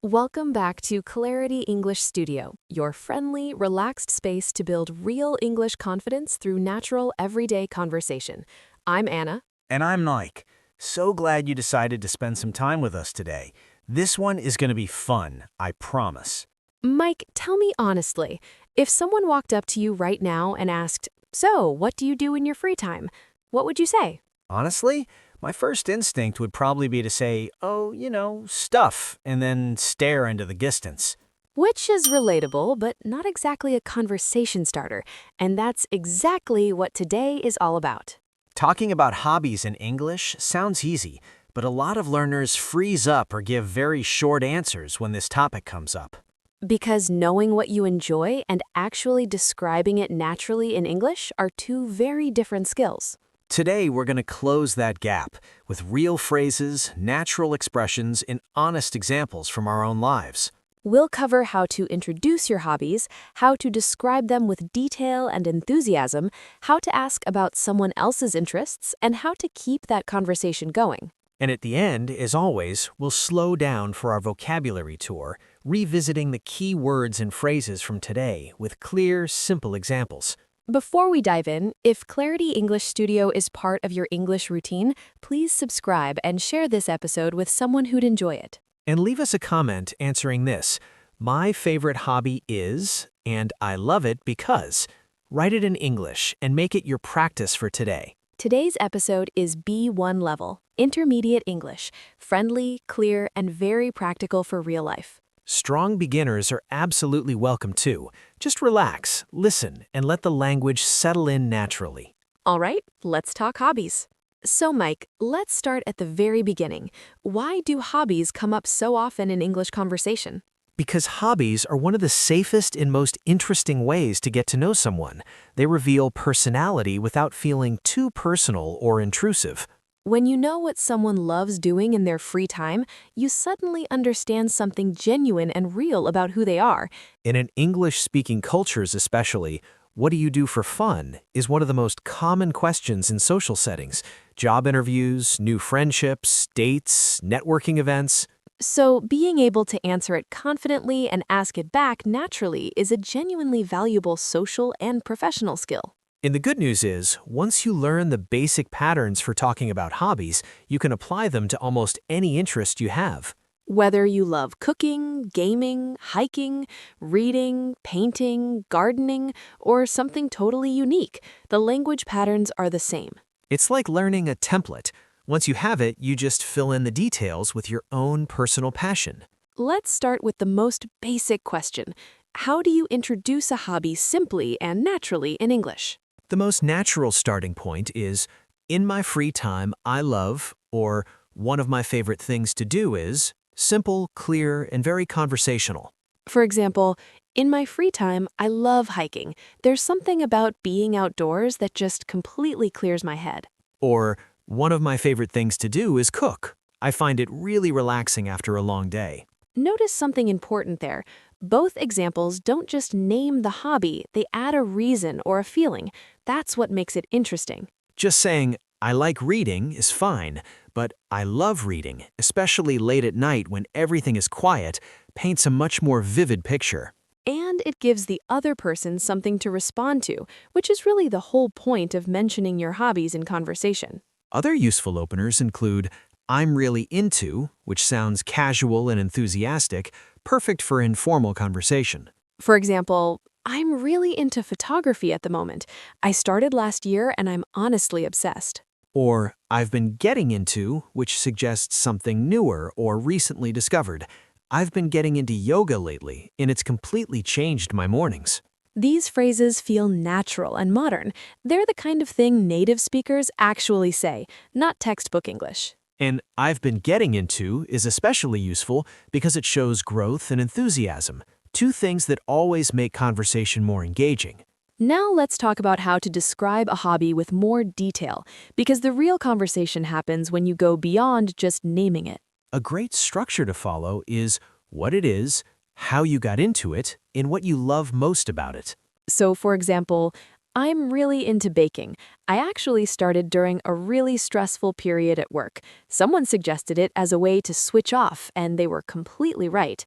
Welcome back to Clarity English Studio, your friendly, relaxed space to build real English confidence through natural, everyday conversation. I'm Anna. And I'm Nike. So glad you decided to spend some time with us today. This one is going to be fun, I promise. Mike, tell me honestly, if someone walked up to you right now and asked, "So, what do you do in your free time?" What would you say? Honestly, my first instinct would probably be to say, oh, stuff, and then stare into the distance. Which is relatable, but not exactly a conversation starter, and that's exactly what today is all about. Talking about hobbies in English sounds easy, but a lot of learners freeze up or give very short answers when this topic comes up. Because knowing what you enjoy and actually describing it naturally in English are two very different skills. Today, we're going to close that gap with real phrases, natural expressions, and honest examples from our own lives. We'll cover how to introduce your hobbies, how to describe them with detail and enthusiasm, how to ask about someone else's interests, and how to keep that conversation going. And at the end, as always, we'll slow down for our vocabulary tour, revisiting the key words and phrases from today with clear, simple examples. Before we dive in, if Clarity English Studio is part of your English routine, please subscribe and share this episode with someone who'd enjoy it. And leave us a comment answering this. My favorite hobby is, and I love it because. Write it in English and make it your practice for today. Today's episode is B1 level, intermediate English, friendly, clear, and very practical for real life. Strong beginners are absolutely welcome too. Just relax, listen, and let the language settle in naturally. All right, let's talk hobbies. So, Mike, let's start at the very beginning. Why do hobbies come up so often in English conversation? Because hobbies are one of the safest and most interesting ways to get to know someone. They reveal personality without feeling too personal or intrusive. When you know what someone loves doing in their free time, you suddenly understand something genuine and real about who they are. In an English-speaking cultures especially, what do you do for fun is one of the most common questions in social settings. Job interviews, new friendships, dates, networking events. So, being able to answer it confidently and ask it back naturally is a genuinely valuable social and professional skill. And the good news is, once you learn the basic patterns for talking about hobbies, you can apply them to almost any interest you have. Whether you love cooking, gaming, hiking, reading, painting, gardening, or something totally unique, the language patterns are the same. It's like learning a template. Once you have it, you just fill in the details with your own personal passion. Let's start with the most basic question. How do you introduce a hobby simply and naturally in English? The most natural starting point is, in my free time, I love, or one of my favorite things to do is, simple, clear, and very conversational. For example, in my free time, I love hiking. There's something about being outdoors that just completely clears my head. Or, one of my favorite things to do is cook. I find it really relaxing after a long day. Notice something important there. Both examples don't just name the hobby, they add a reason or a feeling. That's what makes it interesting. Just saying, I like reading is fine, but I love reading, especially late at night when everything is quiet, paints a much more vivid picture. And it gives the other person something to respond to, which is really the whole point of mentioning your hobbies in conversation. Other useful openers include, I'm really into, which sounds casual and enthusiastic, perfect for informal conversation. For example, I'm really into photography at the moment. I started last year and I'm honestly obsessed. Or, I've been getting into, which suggests something newer or recently discovered. I've been getting into yoga lately, and it's completely changed my mornings. These phrases feel natural and modern. They're the kind of thing native speakers actually say, not textbook English. And I've been getting into is especially useful because it shows growth and enthusiasm, two things that always make conversation more engaging. Now let's talk about how to describe a hobby with more detail, because the real conversation happens when you go beyond just naming it. A great structure to follow is what it is, how you got into it, and what you love most about it. So, for example, I'm really into baking. I actually started during a really stressful period at work. Someone suggested it as a way to switch off, and they were completely right.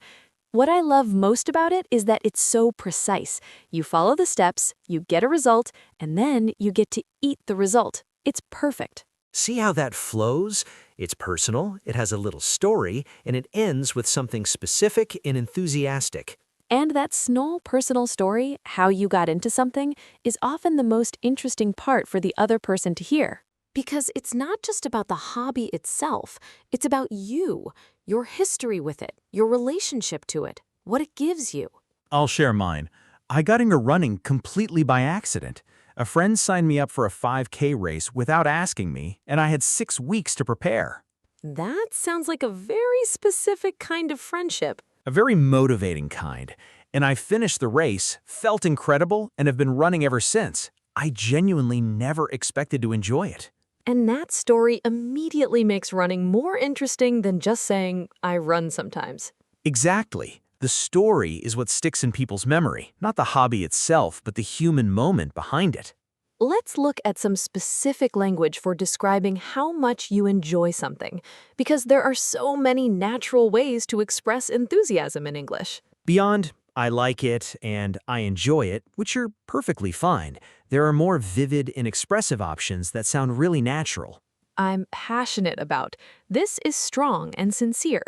What I love most about it is that it's so precise. You follow the steps, you get a result, and then you get to eat the result. It's perfect. See how that flows? It's personal, it has a little story, and it ends with something specific and enthusiastic. And that small personal story, how you got into something, is often the most interesting part for the other person to hear. Because it's not just about the hobby itself, it's about you, your history with it, your relationship to it, what it gives you. I'll share mine. I got into running completely by accident. A friend signed me up for a 5K race without asking me, and I had 6 weeks to prepare. That sounds like a very specific kind of friendship. A very motivating kind. And I finished the race, felt incredible, and have been running ever since. I genuinely never expected to enjoy it. And that story immediately makes running more interesting than just saying, I run sometimes. Exactly. The story is what sticks in people's memory, not the hobby itself, but the human moment behind it. Let's look at some specific language for describing how much you enjoy something, because there are so many natural ways to express enthusiasm in English. Beyond I like it and I enjoy it, which are perfectly fine, there are more vivid and expressive options that sound really natural. I'm passionate about. This is strong and sincere.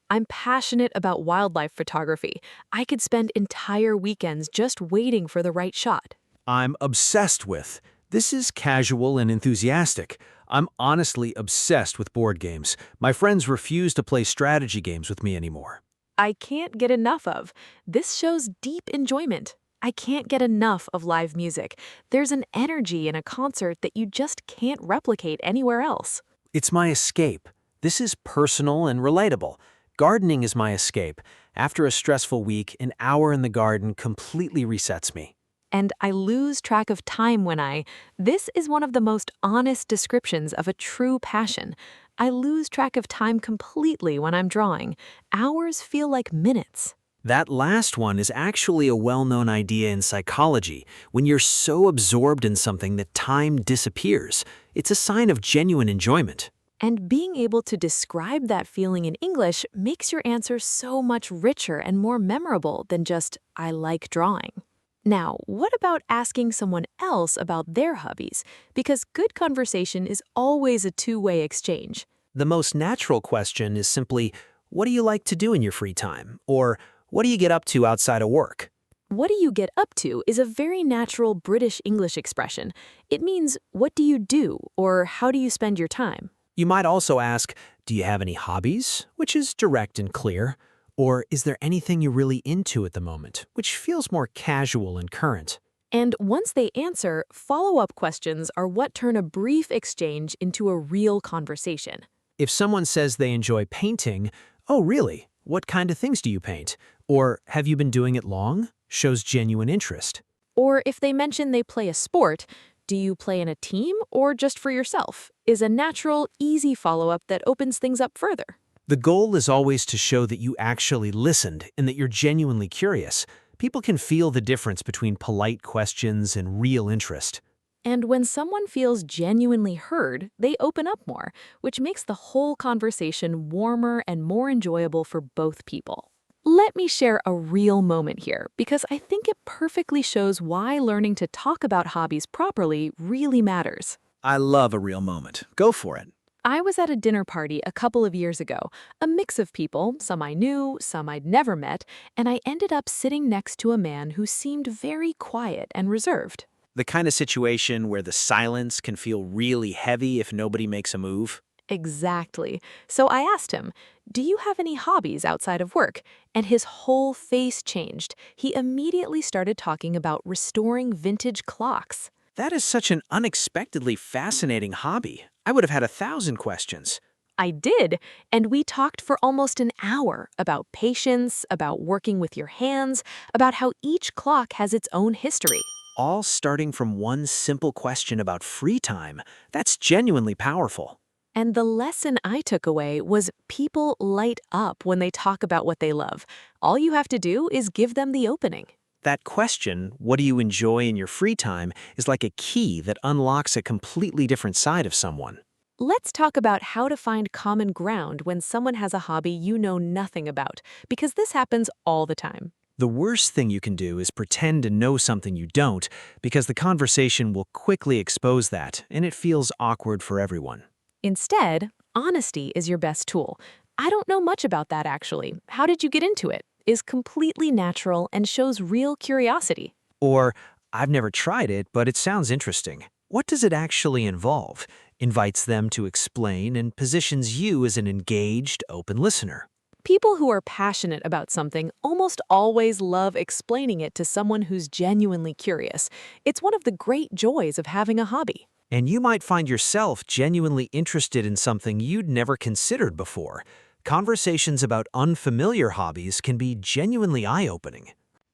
I'm passionate about wildlife photography. I could spend entire weekends just waiting for the right shot. I'm obsessed with. This is casual and enthusiastic. I'm honestly obsessed with board games. My friends refuse to play strategy games with me anymore. I can't get enough of. This shows deep enjoyment. I can't get enough of live music. There's an energy in a concert that you just can't replicate anywhere else. It's my escape. This is personal and relatable. Gardening is my escape. After a stressful week, an hour in the garden completely resets me. And I lose track of time when This is one of the most honest descriptions of a true passion. I lose track of time completely when I'm drawing. Hours feel like minutes. That last one is actually a well-known idea in psychology. When you're so absorbed in something that time disappears, it's a sign of genuine enjoyment. And being able to describe that feeling in English makes your answer so much richer and more memorable than just, I like drawing. Now, what about asking someone else about their hobbies? Because good conversation is always a two-way exchange. The most natural question is simply, what do you like to do in your free time? Or, what do you get up to outside of work? What do you get up to is a very natural British English expression. It means, what do you do? Or how do you spend your time? You might also ask, do you have any hobbies? Which is direct and clear. Or is there anything you're really into at the moment, which feels more casual and current? And once they answer, follow-up questions are what turn a brief exchange into a real conversation. If someone says they enjoy painting, oh really? What kind of things do you paint? Or have you been doing it long? Shows genuine interest. Or if they mention they play a sport, do you play in a team or just for yourself? Is a natural, easy follow-up that opens things up further. The goal is always to show that you actually listened and that you're genuinely curious. People can feel the difference between polite questions and real interest. And when someone feels genuinely heard, they open up more, which makes the whole conversation warmer and more enjoyable for both people. Let me share a real moment here, because I think it perfectly shows why learning to talk about hobbies properly really matters. I love a real moment. Go for it. I was at a dinner party a couple of years ago, a mix of people, some I knew, some I'd never met, and I ended up sitting next to a man who seemed very quiet and reserved. The kind of situation where the silence can feel really heavy if nobody makes a move. Exactly. So I asked him, do you have any hobbies outside of work? And his whole face changed. He immediately started talking about restoring vintage clocks. That is such an unexpectedly fascinating hobby. I would have had 1,000 questions. I did, and we talked for almost an hour about patience, about working with your hands, about how each clock has its own history. All starting from one simple question about free time. That's genuinely powerful. And the lesson I took away was people light up when they talk about what they love. All you have to do is give them the opening. That question, what do you enjoy in your free time, is like a key that unlocks a completely different side of someone. Let's talk about how to find common ground when someone has a hobby you know nothing about, because this happens all the time. The worst thing you can do is pretend to know something you don't, because the conversation will quickly expose that, and it feels awkward for everyone. Instead, honesty is your best tool. I don't know much about that actually. How did you get into it? Is completely natural and shows real curiosity. Or, I've never tried it, but it sounds interesting. What does it actually involve? Invites them to explain and positions you as an engaged, open listener. People who are passionate about something almost always love explaining it to someone who's genuinely curious. It's one of the great joys of having a hobby. And you might find yourself genuinely interested in something you'd never considered before. Conversations about unfamiliar hobbies can be genuinely eye-opening.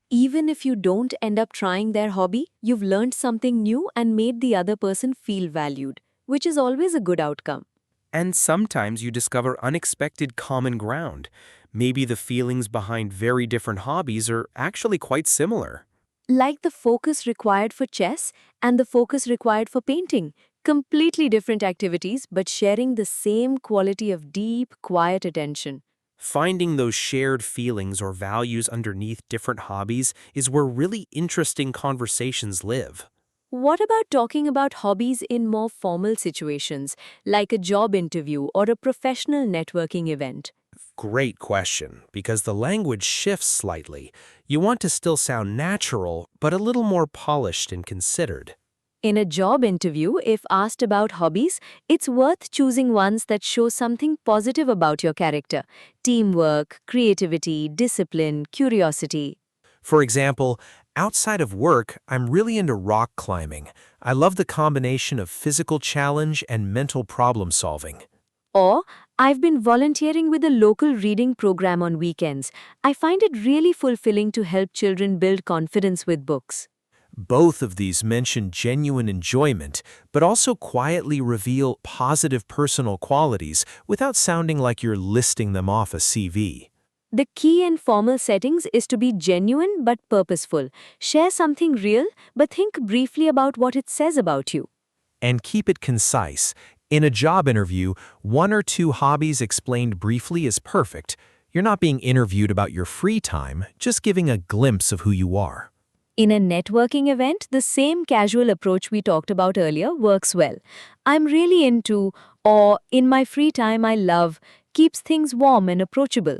Even if you don't end up trying their hobby, you've learned something new and made the other person feel valued, which is always a good outcome. And sometimes you discover unexpected common ground. Maybe the feelings behind very different hobbies are actually quite similar. Like the focus required for chess and the focus required for painting. Completely different activities, but sharing the same quality of deep, quiet attention. Finding those shared feelings or values underneath different hobbies is where really interesting conversations live. What about talking about hobbies in more formal situations, like a job interview or a professional networking event? Great question, because the language shifts slightly. You want to still sound natural, but a little more polished and considered. In a job interview, if asked about hobbies, it's worth choosing ones that show something positive about your character: teamwork, creativity, discipline, curiosity. For example, outside of work, I'm really into rock climbing. I love the combination of physical challenge and mental problem solving. Or, I've been volunteering with a local reading program on weekends. I find it really fulfilling to help children build confidence with books. Both of these mention genuine enjoyment, but also quietly reveal positive personal qualities without sounding like you're listing them off a CV. The key in formal settings is to be genuine but purposeful. Share something real, but think briefly about what it says about you. And keep it concise. In a job interview, 1 or 2 hobbies explained briefly is perfect. You're not being interviewed about your free time, just giving a glimpse of who you are. In a networking event, the same casual approach we talked about earlier works well. I'm really into, or in my free time I love, keeps things warm and approachable.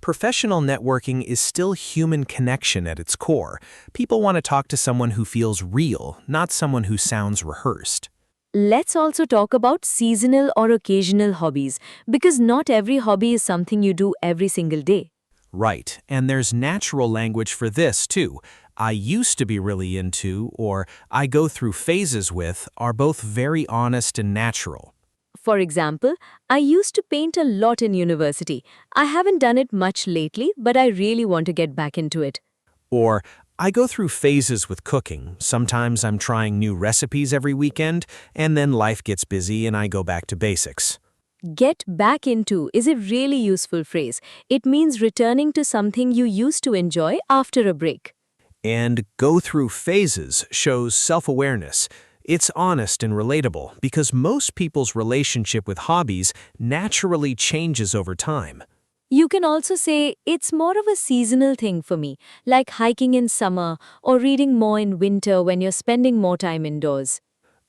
Professional networking is still human connection at its core. People want to talk to someone who feels real, not someone who sounds rehearsed. Let's also talk about seasonal or occasional hobbies, because not every hobby is something you do every single day. Right, and there's natural language for this too. I used to be really into, or I go through phases with, are both very honest and natural. For example, I used to paint a lot in university. I haven't done it much lately, but I really want to get back into it. Or, I go through phases with cooking. Sometimes I'm trying new recipes every weekend, and then life gets busy and I go back to basics. Get back into is a really useful phrase. It means returning to something you used to enjoy after a break. And go through phases shows self-awareness. It's honest and relatable because most people's relationship with hobbies naturally changes over time. You can also say it's more of a seasonal thing for me, like hiking in summer or reading more in winter when you're spending more time indoors.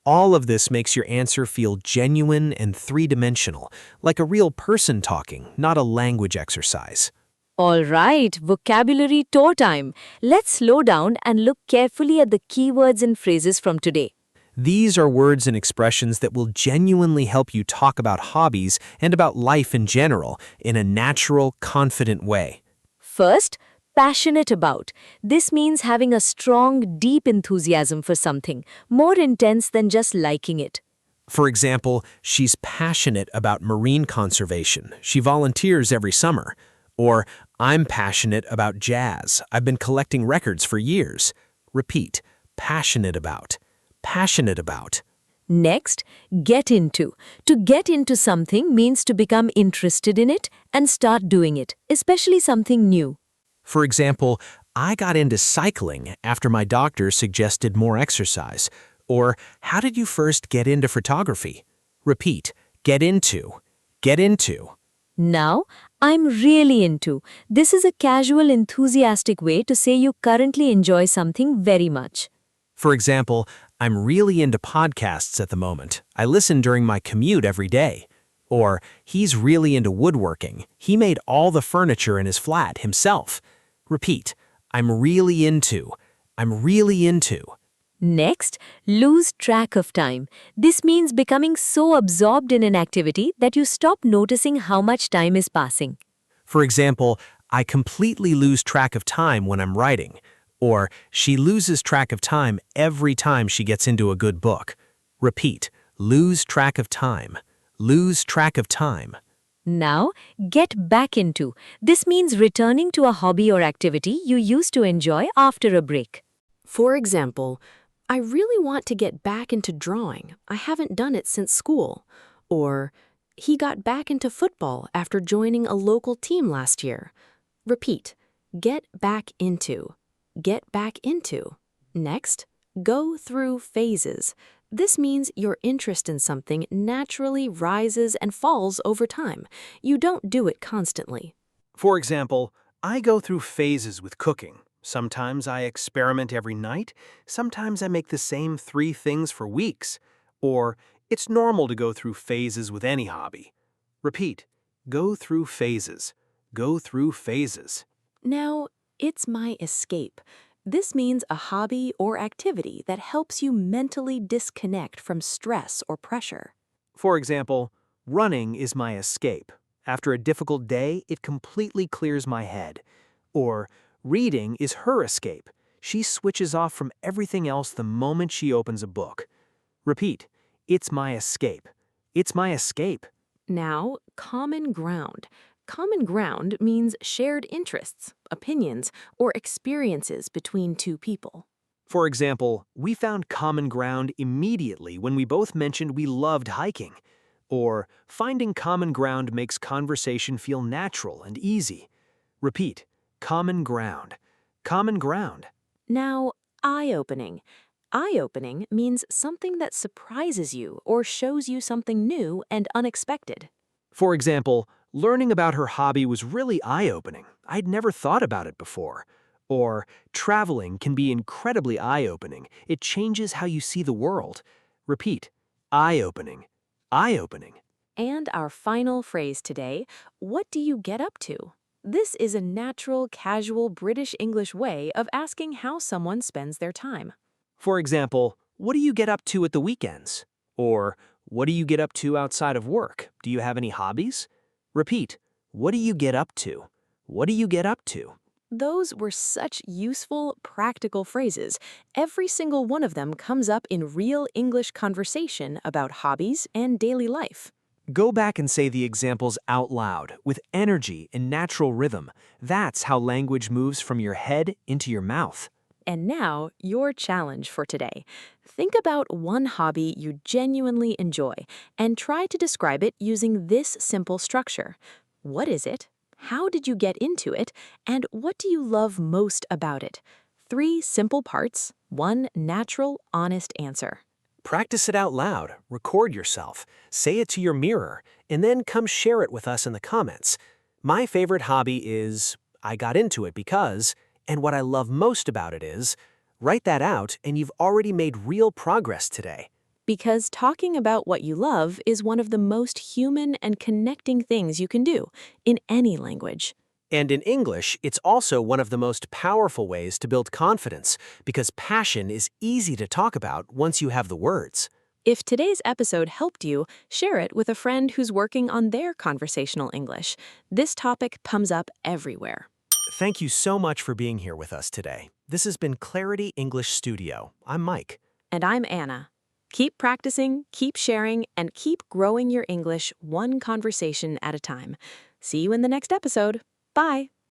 All of this makes your answer feel genuine and three-dimensional, like a real person talking, not a language exercise. All right, vocabulary tour time. Let's slow down and look carefully at the keywords and phrases from today. These are words and expressions that will genuinely help you talk about hobbies and about life in general in a natural, confident way. First, passionate about. This means having a strong, deep enthusiasm for something, more intense than just liking it. For example, she's passionate about marine conservation. She volunteers every summer. Or, I'm passionate about jazz. I've been collecting records for years. Repeat, passionate about. Passionate about. Next, get into. To get into something means to become interested in it and start doing it, especially something new. For example, I got into cycling after my doctor suggested more exercise. Or, how did you first get into photography? Repeat, get into, get into. Now, I'm really into. This is a casual, enthusiastic way to say you currently enjoy something very much. For example, I'm really into podcasts at the moment. I listen during my commute every day. Or, he's really into woodworking. He made all the furniture in his flat himself. Repeat, I'm really into. I'm really into. Next, lose track of time. This means becoming so absorbed in an activity that you stop noticing how much time is passing. For example, I completely lose track of time when I'm writing. Or, she loses track of time every time she gets into a good book. Repeat, lose track of time. Lose track of time. Now, get back into. This means returning to a hobby or activity you used to enjoy after a break. For example, I really want to get back into drawing. I haven't done it since school. Or, he got back into football after joining a local team last year. Repeat, get back into. Get back into. Next, go through phases. This means your interest in something naturally rises and falls over time. You don't do it constantly. For example, I go through phases with cooking. Sometimes I experiment every night. Sometimes I make the same 3 things for weeks. Or, it's normal to go through phases with any hobby. Repeat, go through phases. Go through phases. Now, it's my escape. This means a hobby or activity that helps you mentally disconnect from stress or pressure. For example, running is my escape. After a difficult day, it completely clears my head. Or, reading is her escape. She switches off from everything else the moment she opens a book. Repeat, it's my escape. It's my escape. Now, common ground. Common ground means shared interests, opinions, or experiences between two people. For example, we found common ground immediately when we both mentioned we loved hiking. Or, finding common ground makes conversation feel natural and easy. Repeat, common ground. Common ground. Now, eye-opening. Eye-opening means something that surprises you or shows you something new and unexpected. For example, learning about her hobby was really eye-opening. I'd never thought about it before. Or, traveling can be incredibly eye-opening. It changes how you see the world. Repeat, eye-opening. Eye-opening. And our final phrase today, what do you get up to? This is a natural, casual British English way of asking how someone spends their time. For example, what do you get up to at the weekends? Or, what do you get up to outside of work? Do you have any hobbies? Repeat, what do you get up to? What do you get up to? Those were such useful, practical phrases. Every single one of them comes up in real English conversation about hobbies and daily life. Go back and say the examples out loud, with energy and natural rhythm. That's how language moves from your head into your mouth. And now, your challenge for today. Think about one hobby you genuinely enjoy and try to describe it using this simple structure. What is it? How did you get into it? And what do you love most about it? 3 simple parts, 1 natural, honest answer. Practice it out loud, record yourself, say it to your mirror, and then come share it with us in the comments. My favorite hobby is, I got into it because, and what I love most about it is, write that out and you've already made real progress today. Because talking about what you love is one of the most human and connecting things you can do in any language. And in English, it's also one of the most powerful ways to build confidence because passion is easy to talk about once you have the words. If today's episode helped you, share it with a friend who's working on their conversational English. This topic comes up everywhere. Thank you so much for being here with us today. This has been Clarity English Studio. I'm Mike. And I'm Anna. Keep practicing, keep sharing, and keep growing your English one conversation at a time. See you in the next episode. Bye.